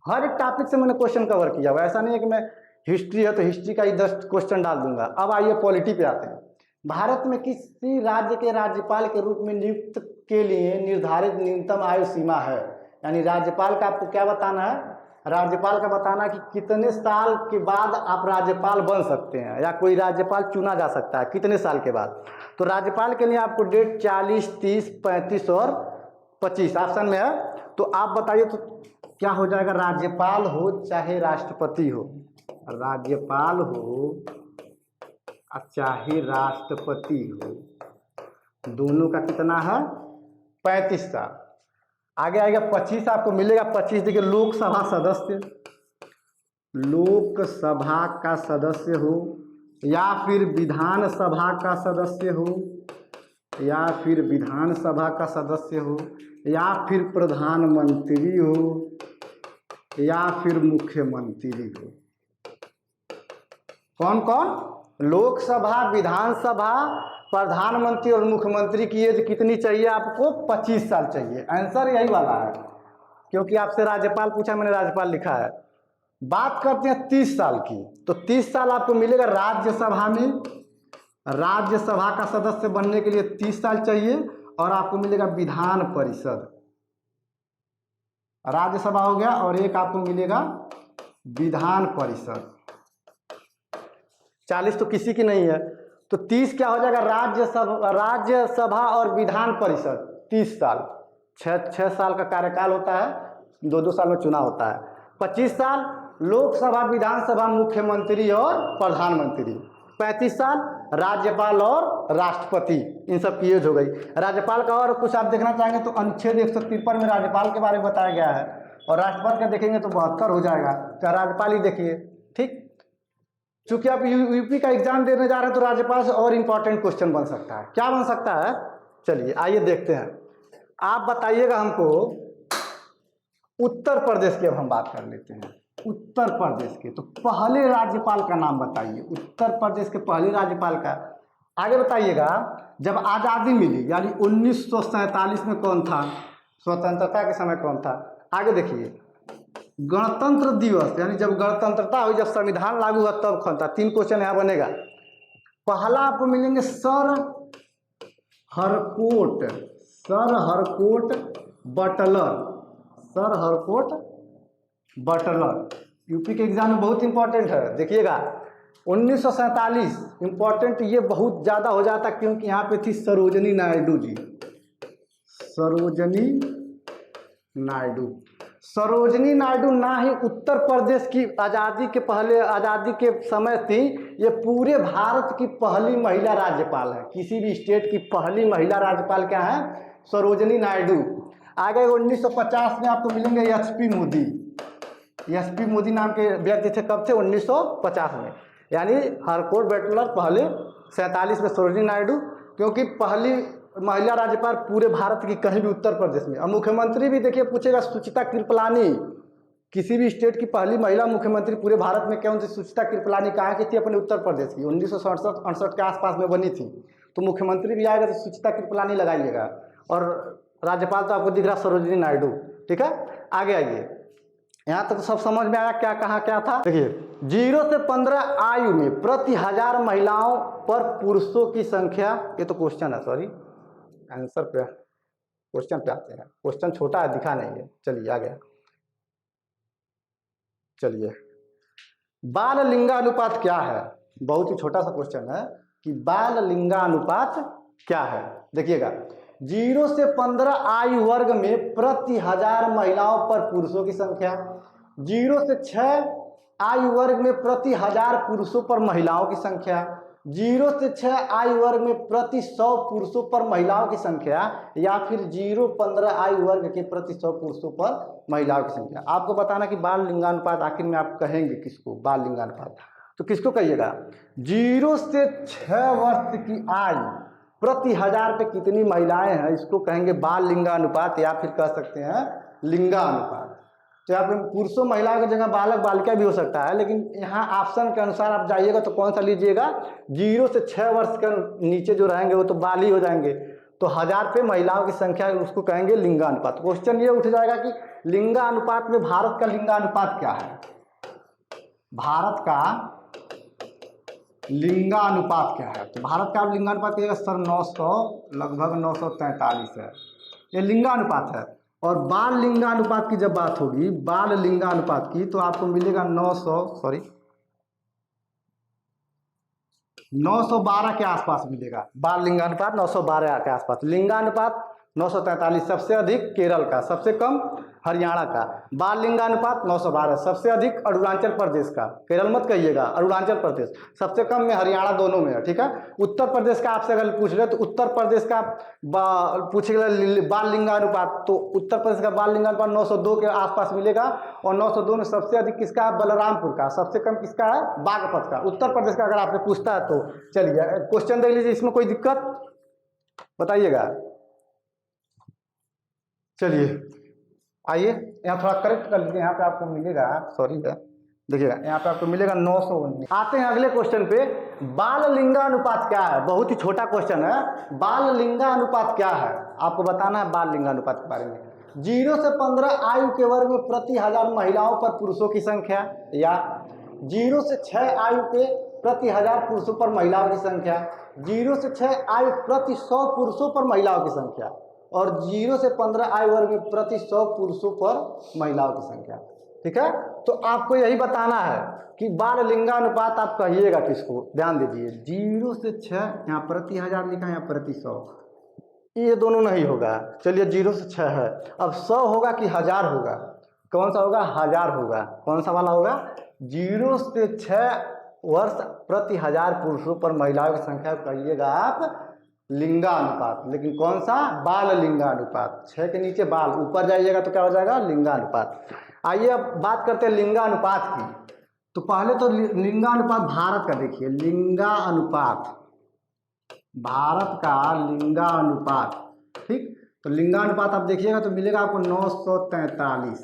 हर एक टॉपिक से मैंने क्वेश्चन कवर किया हुआ, ऐसा नहीं है कि मैं हिस्ट्री है तो हिस्ट्री का ही 10 क्वेश्चन डाल दूंगा। अब आइए पॉलिटी पे आते हैं। भारत में किसी राज्य के राज्यपाल के रूप में नियुक्त के लिए निर्धारित न्यूनतम आयु सीमा है, यानी राज्यपाल का आपको क्या बताना है, राज्यपाल का बताना कि कितने साल के बाद आप राज्यपाल बन सकते हैं, या कोई राज्यपाल चुना जा सकता है कितने साल के बाद। तो राज्यपाल के लिए आपको डेट 40, 30, 35 और 25 ऑप्शन में है। तो आप बताइए तो क्या हो जाएगा, राज्यपाल हो चाहे राष्ट्रपति हो, राज्यपाल हो चाहे राष्ट्रपति हो, दोनों का कितना है, 35 साल। आगे आएगा 25 आपको मिलेगा, 25 देखिए लोकसभा सदस्य, लोकसभा का सदस्य हो, या फिर विधानसभा का सदस्य हो, या फिर विधानसभा का सदस्य हो, या फिर प्रधानमंत्री हो, या फिर मुख्यमंत्री हो। कौन कौन, लोकसभा, विधानसभा, प्रधानमंत्री और मुख्यमंत्री की एज कितनी चाहिए आपको, 25 साल चाहिए। आंसर यही वाला है, क्योंकि आपसे राज्यपाल पूछा, मैंने राज्यपाल लिखा है। बात करते हैं 30 साल की, तो 30 साल आपको मिलेगा राज्यसभा में, राज्यसभा का सदस्य बनने के लिए 30 साल चाहिए, और आपको मिलेगा विधान परिषद। राज्यसभा हो गया, और एक आपको मिलेगा विधान परिषद। 40 तो किसी की नहीं है, तो 30 क्या हो जाएगा, राज्यसभा और विधान परिषद 30 साल, 6 साल का कार्यकाल होता है, 2 साल में चुनाव होता है। 25 साल लोकसभा, विधानसभा, मुख्यमंत्री और प्रधानमंत्री। 35 साल राज्यपाल और राष्ट्रपति, इन सब की एज हो गई। राज्यपाल का और कुछ आप देखना चाहेंगे तो अनुच्छेद 153 में राज्यपाल के बारे में बताया गया है, और राष्ट्रपति का देखेंगे तो 72 हो जाएगा, तो राज्यपाल ही देखिए। ठीक, चूंकि आप यूपी का एग्जाम देने जा रहे हैं तो राज्यपाल से और इम्पोर्टेंट क्वेश्चन बन सकता है। क्या बन सकता है, चलिए आइए देखते हैं। आप बताइएगा हमको उत्तर प्रदेश की, अब हम बात कर लेते हैं उत्तर प्रदेश के। तो पहले राज्यपाल का नाम बताइए, उत्तर प्रदेश के पहले राज्यपाल का। आगे बताइएगा, जब आज़ादी मिली यानी 1947 में कौन था, स्वतंत्रता के समय कौन था। आगे देखिए, गणतंत्र दिवस यानी जब गणतंत्रता हुई, जब संविधान लागू हुआ तब कौन था। 3 क्वेश्चन यहाँ बनेगा। पहला आपको मिलेंगे sir Harcourt, sir Harcourt Buttler, sir Harcourt Buttler. UP के एग्जाम में बहुत इंपॉर्टेंट है, देखिएगा। 1947 इंपॉर्टेंट ये बहुत ज़्यादा हो जाता क्योंकि यहाँ पे थी सरोजनी नायडू जी, सरोजनी नायडू। सरोजनी नायडू ना ही उत्तर प्रदेश की आज़ादी के पहले, आज़ादी के समय थी, ये पूरे भारत की पहली महिला राज्यपाल है। किसी भी स्टेट की पहली महिला राज्यपाल क्या है, सरोजनी नायडू। आगे 1950 में आपको मिलेंगे एचपी मोदी, एचपी मोदी नाम के व्यक्ति थे, कब थे, 1950 में। यानी हरकोट बटलर पहले, 47 में सरोजनी नायडू, क्योंकि पहली महिला राज्यपाल पूरे भारत की कहीं भी उत्तर प्रदेश में। अब मुख्यमंत्री भी देखिए पूछेगा, सुचिता कृपलानी, किसी भी स्टेट की पहली महिला मुख्यमंत्री पूरे भारत में कौन थी, सुचिता कृपलानी। कहाँ की थी, अपने उत्तर प्रदेश की, 1967-68 के आसपास में बनी थी। तो मुख्यमंत्री भी आएगा तो सुचिता कृपलानी लगाइएगा, और राज्यपाल तो आपको दिख रहा सरोजनी नायडू। ठीक है, आगे आइए। यहाँ तक तो सब समझ में आया क्या कहा क्या था। देखिए, 0 से 15 आयु में प्रति 1000 महिलाओं पर पुरुषों की संख्या, ये तो क्वेश्चन है, सॉरी आंसर पे, क्वेश्चन पे आते हैं। क्वेश्चन छोटा है, दिखा नहीं है। चलिए आ गया। चलिए, बाल लिंगानुपात क्या है, बहुत ही छोटा सा क्वेश्चन है कि बाल लिंगानुपात क्या है। देखिएगा, 0 से 15 आयु वर्ग में प्रति 1000 महिलाओं पर पुरुषों की संख्या, 0 से 6 आयु वर्ग में प्रति 1000 पुरुषों पर महिलाओं की संख्या, 0 से 6 आयु वर्ग में प्रति 100 पुरुषों पर महिलाओं की संख्या, या फिर 0-15 आयु वर्ग के प्रति 100 पुरुषों पर महिलाओं की संख्या। आपको बताना कि बाल लिंगानुपात आखिर में आप कहेंगे किसको, बाल लिंगानुपात तो किसको कहिएगा। 0 से 6 वर्ष की आयु प्रति 1000 पे कितनी महिलाएं हैं, इसको कहेंगे बाल लिंगानुपात, या फिर कह सकते हैं लिंगानुपात। तो यहाँ पे पुरुषों महिलाओं की जगह बालक बालिका भी हो सकता है, लेकिन यहाँ ऑप्शन के अनुसार आप जाइएगा तो कौन सा लीजिएगा, 0 से 6 वर्ष के नीचे जो रहेंगे वो तो बाल ही हो जाएंगे। तो 1000 पे महिलाओं की संख्या, उसको कहेंगे लिंगानुपात। क्वेश्चन ये उठ जाएगा कि लिंगानुपात में भारत का लिंगानुपात क्या है, भारत का लिंगानुपात क्या है। तो भारत का लिंगानुपात कहिएगा सर 900, लगभग 943 है, ये लिंगानुपात है। और बाल लिंगानुपात की जब बात होगी, बाल लिंगानुपात की, तो आपको मिलेगा 912 के आसपास मिलेगा। बाल लिंगानुपात 912 के आसपास। लिंगानुपात 943, सबसे अधिक केरल का, सबसे कम हरियाणा का। बाल लिंगानुपात 912, सबसे अधिक अरुणाचल प्रदेश का, केरल मत कहिएगा, अरुणाचल प्रदेश। सबसे कम में हरियाणा, दोनों में है। ठीक है, उत्तर प्रदेश का आपसे अगर पूछ रहे तो उत्तर प्रदेश का पूछेगा बाल लिंगानुपात, तो उत्तर प्रदेश का बाल लिंगानुपात 902 के आसपास मिलेगा। और 902 में सबसे अधिक किसका है, बलरामपुर का। सबसे कम किसका है, बागपत का, उत्तर प्रदेश का। अगर आपसे पूछता है तो चलिए क्वेश्चन देख लीजिए, इसमें कोई दिक्कत बताइएगा। चलिए आइए, यहाँ थोड़ा करेक्ट कर लीजिए। यहाँ पे आपको मिलेगा, सॉरी है, देखिएगा यहाँ पे आपको मिलेगा 919। आते हैं अगले क्वेश्चन पे, बाल लिंगानुपात क्या है। बहुत ही छोटा क्वेश्चन है, बाल लिंगानुपात क्या है, आपको बताना है बाल लिंगानुपात के बारे में। 0 से 15 आयु के वर्ग में प्रति 1000 महिलाओं पर पुरुषों की संख्या, या 0 से 6 आयु के प्रति 1000 पुरुषों पर महिलाओं की संख्या, 0 से 6 आयु प्रति 100 पुरुषों पर महिलाओं की संख्या, और 0 से 15 आयु वर्ग में प्रति 100 पुरुषों पर महिलाओं की संख्या। ठीक है, तो आपको यही बताना है कि बाल लिंगानुपात आप कहिएगा किसको, ध्यान दीजिए। 0 से 6 यहाँ प्रति 1000 लिखा है, यहाँ प्रति 100, ये दोनों नहीं होगा। चलिए 0 से 6 है, अब 100 होगा कि 1000 होगा, कौन सा होगा, 1000 होगा। कौन सा वाला होगा, 0 से 6 वर्ष प्रति 1000 पुरुषों पर महिलाओं की संख्या कहिएगा आप लिंगानुपात, लेकिन कौन सा, बाल लिंगानुपात। 6 के नीचे बाल, ऊपर जाइएगा तो क्या हो जाएगा, लिंगानुपात। आइए अब बात करते हैं लिंगानुपात की। तो पहले तो लिंगानुपात भारत का देखिए, लिंगानुपात, भारत का लिंगानुपात। ठीक, तो लिंगानुपात आप देखिएगा तो मिलेगा आपको 943,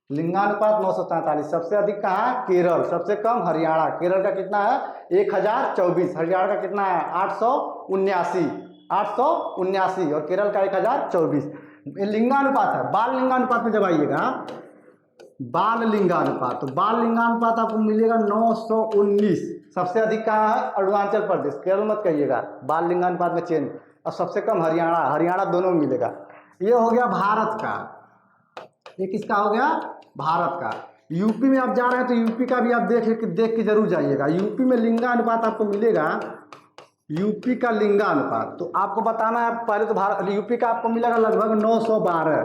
लिंगानुपात 943। सबसे अधिक कहाँ है, केरल, सबसे कम हरियाणा। केरल का कितना है, 1024, हरियाणा का कितना है, 879, और केरल का 1024। लिंगानुपात है। बाल लिंगानुपात में जब आइएगा, बाल लिंगानुपात, तो बाल लिंगानुपात आपको मिलेगा 919। सबसे अधिक कहाँ है, अरुणाचल प्रदेश, केरल मत कहिएगा, बाल लिंगानुपात में चेंज। और सबसे कम हरियाणा, हरियाणा दोनों में मिलेगा। ये हो गया भारत का, ये किसका हो गया, भारत का। यूपी में आप जा रहे हैं तो यूपी का भी आप देख के जरूर जाइएगा। यूपी में लिंगानुपात आपको मिलेगा, यूपी का लिंगानुपात, तो आपको बताना है पहले तो भारत, यूपी का आपको मिलेगा लगभग 912।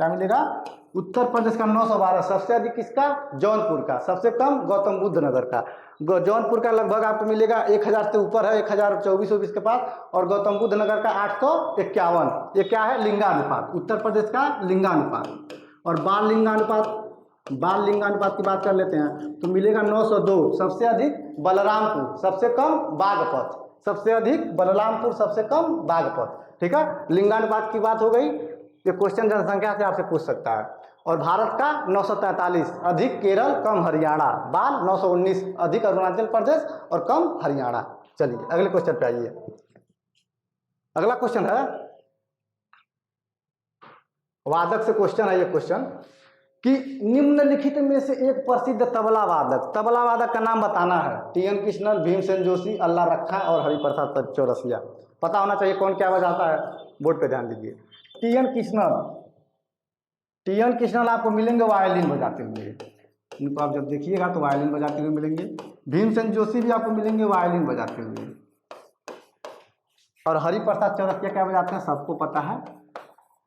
क्या मिलेगा, उत्तर प्रदेश का 912। सबसे अधिक किसका, जौनपुर का, सबसे कम गौतम बुद्ध नगर का। जौनपुर का लगभग आपको मिलेगा 1000 से ऊपर है, 1024 के पास, और गौतम बुद्ध नगर का 851। ये क्या है, लिंगानुपात, उत्तर प्रदेश का लिंगानुपात। और बाल लिंगानुपात, बाल लिंगानुपात की बात कर लेते हैं तो मिलेगा 902। सबसे अधिक बलरामपुर, सबसे कम बागपत, सबसे अधिक बलरामपुर, सबसे कम बागपत। ठीक है, लिंगानुपात की बात हो गई। ये क्वेश्चन जनसंख्या से आपसे पूछ सकता है। और भारत का 943, अधिक केरल, कम हरियाणा। बाल 919, अधिक अरुणाचल प्रदेश और कम हरियाणा। चलिए अगले क्वेश्चन पे आइए। अगला क्वेश्चन है वादक से क्वेश्चन है, ये क्वेश्चन कि निम्नलिखित में से एक प्रसिद्ध तबला वादक, तबला वादक का नाम बताना है। टी.एन. कृष्णन, भीमसेन जोशी, अल्लाह रखा और हरिप्रसाद चौरसिया। पता होना चाहिए कौन क्या बजाता है, बोर्ड पे ध्यान दीजिए। टी.एन. कृष्णन, टी.एन. कृष्णन आपको मिलेंगे वायलिन बजाते हुए, इनको आप जब देखिएगा तो वायलिन बजाते हुए मिलेंगे। भीमसेन जोशी भी आपको मिलेंगे वायलिन बजाते हुए। और हरिप्रसाद चौरसिया क्या बजाते हैं, सबको पता है,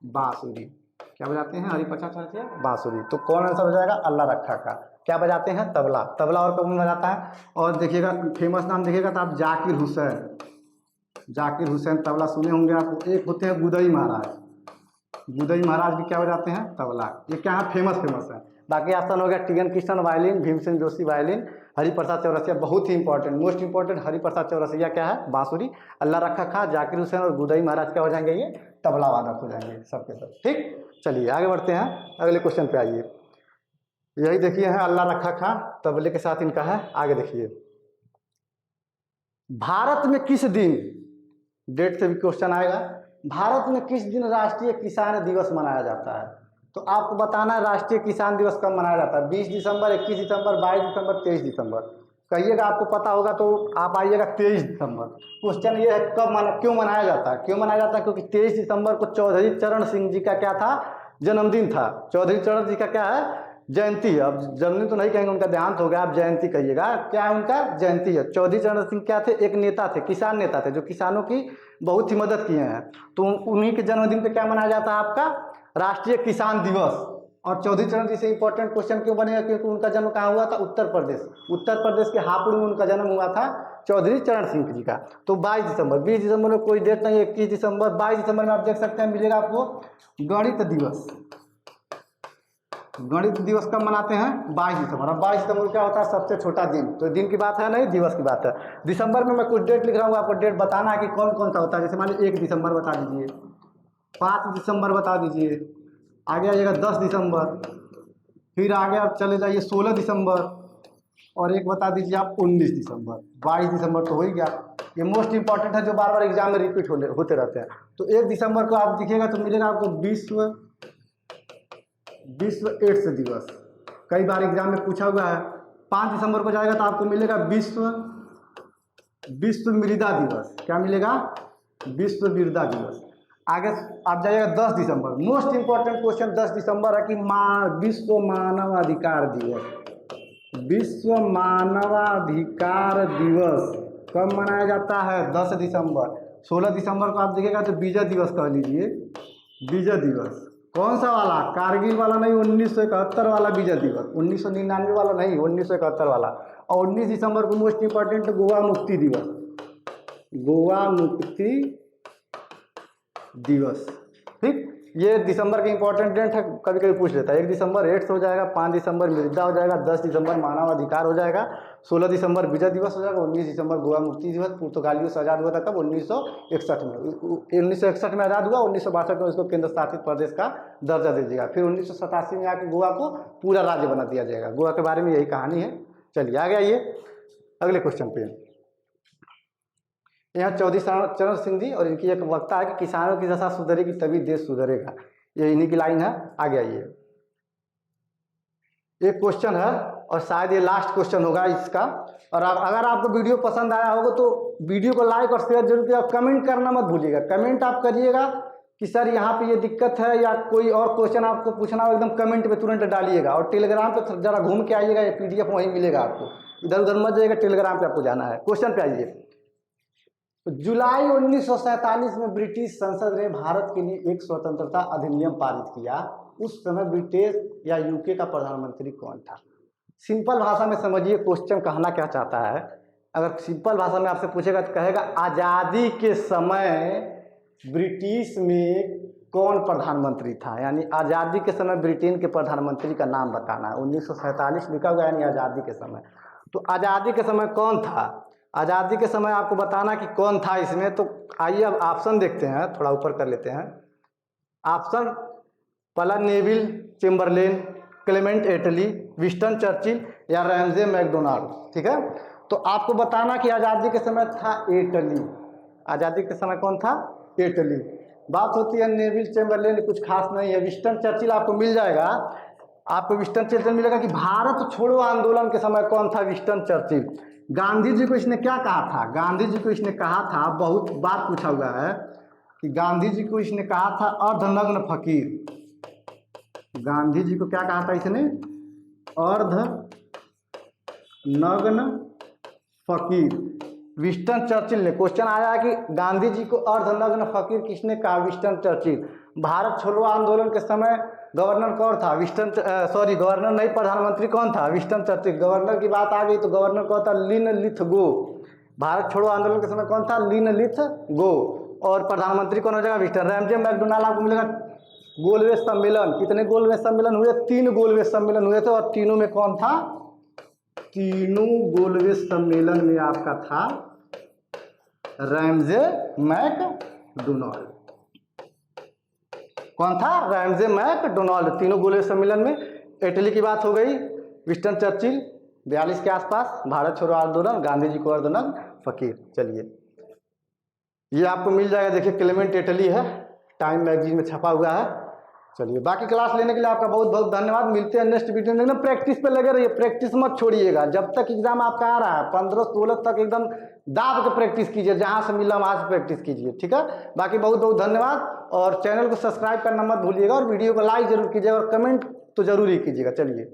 बांसुरी। क्या बजाते हैं, हरिप्रसाद चौरसिया बांसुरी। तो कौन आंसर हो जाएगा, अल्लाह रखा का। क्या बजाते हैं, तबला। तबला और कौन बजाता है, और देखिएगा फेमस नाम देखिएगा तो आप जाकिर हुसैन, जाकिर हुसैन तबला सुने होंगे आप। एक होते हैं गुदई महाराज, गुदई महाराज भी क्या बजाते हैं, तबला। ये क्या है, फेमस है। बाकी आसान हो गया, T N. Krishnan violin, Bhimsen Joshi violin, Hariprasad Chaurasia बहुत ही important, most important, Hariprasad Chaurasia क्या है, बांसुरी। अल्लाह रखा खां, जाकिर हुसैन और गुदई महाराज क्या हो जाएंगे, ये तबला वादक हो जाएंगे सबके सब। ठीक, चलिए आगे बढ़ते हैं, अगले क्वेश्चन पे आइए। यही देखिए है अल्लाह रखा खां, तबले के साथ इनका है। आगे देखिए, भारत में किस दिन, डेट से भी क्वेश्चन आएगा, भारत में किस दिन राष्ट्रीय किसान दिवस मनाया जाता है। तो आपको बताना है राष्ट्रीय किसान दिवस कब मनाया जाता है, 20 दिसंबर, 21 दिसंबर, 22 दिसंबर, 23 दिसंबर। कहिएगा आपको पता होगा तो आप आइएगा 23 दिसंबर। क्वेश्चन ये है क्यों मनाया जाता है, क्यों मनाया जाता है, क्योंकि 23 दिसंबर को चौधरी चरण सिंह जी का क्या था, जन्मदिन था। चौधरी चरण जी का क्या है, जयंती है। अब जन्मदिन तो नहीं कहेंगे, उनका देहांत हो गया, आप जयंती कहिएगा। क्या है उनका, जयंती है। चौधरी चरण सिंह क्या थे, एक नेता थे, किसान नेता थे, जो किसानों की बहुत ही मदद किए हैं। तो उन्हीं के जन्मदिन पे क्या मनाया जाता है, आपका राष्ट्रीय किसान दिवस। और चौधरी चरण जी से इंपॉर्टेंट क्वेश्चन क्यों बनेगा, क्योंकि उनका जन्म कहाँ हुआ था, उत्तर प्रदेश, उत्तर प्रदेश के हापुड़ में उनका जन्म हुआ था, चौधरी चरण सिंह जी का। तो 22 दिसंबर, 20 दिसंबर में कोई डेट नहीं है, 21 दिसंबर, 22 दिसंबर में आप देख सकते हैं मिलेगा आपको गणित दिवस। गणित दिवस कब मनाते हैं, 22 दिसंबर। अब 22 दिसंबर क्या होता है, सबसे छोटा दिन। तो दिन की बात है नहीं, दिवस की बात है। दिसंबर में मैं कुछ डेट लिख रहा हूँ, आपको डेट बताना है कि कौन कौन सा होता है। जैसे मान लीजिए 1 दिसंबर बता दीजिए, 5 दिसंबर बता दीजिए, आगे आइएगा 10 दिसंबर, फिर आगे आप चले जाइए 16 दिसंबर, और एक बता दीजिए आप 19 दिसंबर। 22 दिसंबर तो हो ही गया। ये मोस्ट इंपॉर्टेंट है, जो बार बार एग्जाम में रिपीट होते रहते हैं। तो 1 दिसंबर को आप दिखिएगा तो मिलेगा आपको विश्व एड्स दिवस, कई बार एग्जाम में पूछा हुआ है। 5 दिसंबर को जाएगा तो आपको मिलेगा विश्व मृदा दिवस। क्या मिलेगा? विश्व मृदा दिवस। आगे आप जाइएगा 10 दिसंबर, मोस्ट इंपॉर्टेंट क्वेश्चन 10 दिसंबर है कि विश्व मानवाधिकार दिवस। विश्व मानवाधिकार दिवस कब मनाया जाता है? 10 दिसंबर। 16 दिसंबर को आप देखिएगा तो विजय दिवस कह लीजिए, विजय दिवस। कौन सा वाला? कारगिल वाला नहीं, 1971 वाला विजय दिवस, 1999 वाला नहीं, 1971 वाला। और 19 दिसंबर को मोस्ट इंपॉर्टेंट गोवा मुक्ति दिवस, गोवा मुक्ति दिवस। ठीक, ये दिसंबर के इंपॉर्टेंट डेट है, कभी कभी पूछ लेता है। 1 दिसंबर एड्स हो जाएगा, 5 दिसंबर मृदा हो जाएगा, 10 दिसंबर मानवाधिकार हो जाएगा, 16 दिसंबर विजय दिवस हो जाएगा, 19 दिसंबर गोवा मुक्ति दिवस। पुर्तगालियों से आज़ाद हुआ था कब? 1961 में। 1961 में आज़ाद हुआ, 1962 में उसको केंद्र शासित प्रदेश का दर्जा दे दिया। फिर 1987 में आके गोवा को पूरा राज्य बना दिया जाएगा। गोवा के बारे में यही कहानी है। चलिए आगे आइए अगले क्वेश्चन पे। यहाँ चौधरी चरण सिंह जी और इनकी एक वक्ता है कि किसानों की दशा सुधरेगी तभी देश सुधरेगा, ये इन्हीं की लाइन है। आगे आइए, एक क्वेश्चन है और शायद ये लास्ट क्वेश्चन होगा इसका। और अगर आपको वीडियो पसंद आया होगा तो वीडियो को लाइक और शेयर जरूर कीजिएगा। कमेंट करना मत भूलिएगा, कमेंट आप करिएगा कि सर यहाँ पे ये दिक्कत है या कोई और क्वेश्चन आपको पूछना हो, एकदम कमेंट पे तुरंत डालिएगा। और टेलीग्राम पे जरा घूम के आइएगा, ये PDF वहीं मिलेगा आपको, इधर उधर मत जाइएगा, टेलीग्राम पे आपको जाना है। क्वेश्चन पे आइए। जुलाई 1947 में ब्रिटिश संसद ने भारत के लिए एक स्वतंत्रता अधिनियम पारित किया। उस समय ब्रिटेन या UK का प्रधानमंत्री कौन था? सिंपल भाषा में समझिए क्वेश्चन कहना क्या चाहता है। अगर सिंपल भाषा में आपसे पूछेगा तो कहेगा आज़ादी के समय ब्रिटिश में कौन प्रधानमंत्री था, यानी आज़ादी के समय ब्रिटेन के प्रधानमंत्री का नाम बताना है। 1947 लिखा हुआ है, यानी आज़ादी के समय। तो आज़ादी के समय कौन था? आज़ादी के समय आपको बताना कि कौन था इसमें। तो आइए अब ऑप्शन देखते हैं, थोड़ा ऊपर कर लेते हैं। ऑप्शन पहला नेविल चेम्बरलेन, क्लेमेंट एटली, विंस्टन चर्चिल या रैमजे मैकडोनाल्ड। ठीक है, तो आपको बताना कि आज़ादी के समय था एटली। आज़ादी के समय कौन था? एटली। बात होती है नेविल चेम्बरलेन, कुछ खास नहीं है। विंस्टन चर्चिल आपको मिल जाएगा, आपको विंस्टन चर्चिल मिलेगा कि भारत छोड़ो आंदोलन के समय कौन था? Winston Churchill. गांधी जी को इसने क्या कहा था? गांधी जी को इसने कहा था, बहुत बार पूछा हुआ है कि गांधी जी को इसने कहा था अर्धनग्न फकीर। गांधी जी को क्या कहा था इसने? अर्धनग्न फकीर। विंस्टन चर्चिल ने, क्वेश्चन आया है कि गांधी जी को अर्धनग्न फकीर किसने कहा? Winston Churchill. भारत छोड़ो आंदोलन के समय गवर्नर कौन था? गवर्नर नहीं, प्रधानमंत्री कौन था? Winston Churchill. गवर्नर की बात आ गई तो गवर्नर कौन था? लिनलिथगो। भारत छोड़ो आंदोलन के समय कौन था? लिनलिथगो। और प्रधानमंत्री कौन हो जाएगा? विंस्टन। रैमजे मैकडोनाल्ड आपको मिलेगा गोलवेज सम्मेलन। कितने गोलवेज सम्मेलन हुए? 3 गोलवेज सम्मेलन हुए थे। और तीनों में कौन था? तीनों गोलवेज सम्मेलन में आपका था रैमजे मैकडोनाल्ड। कौन था? Ramsay MacDonald. तीनों गोलवेज सम्मेलन में। इटली की बात हो गई, विंस्टन चर्चिल 42 के आसपास, भारत छोड़ो आंदोलन, गांधी जी को अर्धनग्न फकीर। चलिए ये आपको मिल जाएगा, देखिए क्लेमेंट एटली है, टाइम मैगजीन में छपा हुआ है। चलिए बाकी क्लास लेने के लिए आपका बहुत बहुत धन्यवाद। मिलते हैं नेक्स्ट वीडियो में। एकदम प्रैक्टिस पे लगे रहिए, प्रैक्टिस मत छोड़िएगा। जब तक एग्जाम आपका आ रहा है 15-16 तक एकदम दाब के प्रैक्टिस कीजिए, जहां से मिला वहां से प्रैक्टिस कीजिए। ठीक है, बाकी बहुत बहुत धन्यवाद। और चैनल को सब्सक्राइब करना मत भूलिएगा और वीडियो को लाइक जरूर कीजिएगा और कमेंट तो जरूर ही कीजिएगा। चलिए।